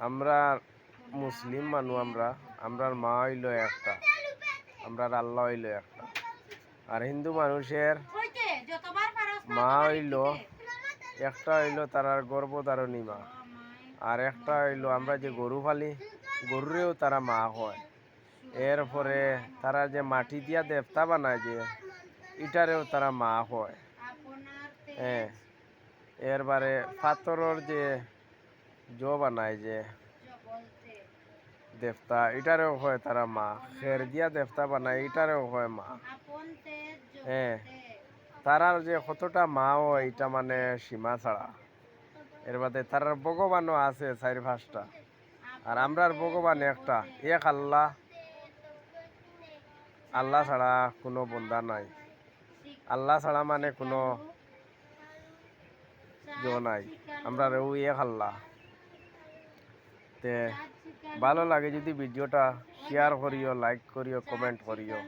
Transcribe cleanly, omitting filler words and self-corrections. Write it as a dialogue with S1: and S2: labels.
S1: আমরা মুসলিম মানুষ, আমরার মা হইল একটা, আমরার আল্লাহ হইল একটা। আর হিন্দু মানুষের মা হইল একটা, হইল তারার গর্ভধারণী মা। আর একটা হইল আমরা যে গরু পালি, গরুরেও তারা মা হয়। এরপরে তারা যে মাটি দিয়া দেবতা বানায়, যে ইটারেও তারা মা হয়। হ্যাঁ, এরবারে পাথরের যে বানায় যে দেবতা, এটারেও হয় তারা মা। খের দিয়া দেবতা বানায়, এটারেও হয় মা। হ্যাঁ, তারার যে কতটা মা হয় এটা মানে সীমা ছাড়া। এর বাদে তারার ভগবানও আছে 4-5টা। আর আমরার ভগবান একটা, এক আল্লাহ। আল্লাহ ছাড়া কোনো বন্দা নাই, আল্লাহ ছাড়া মানে কোনো নাই। আমরা ওই এক আল্লাহ। তে ভালো লাগে যদি ভিডিওটা শেয়ার করিও, লাইক করিও, কমেন্ট করিও।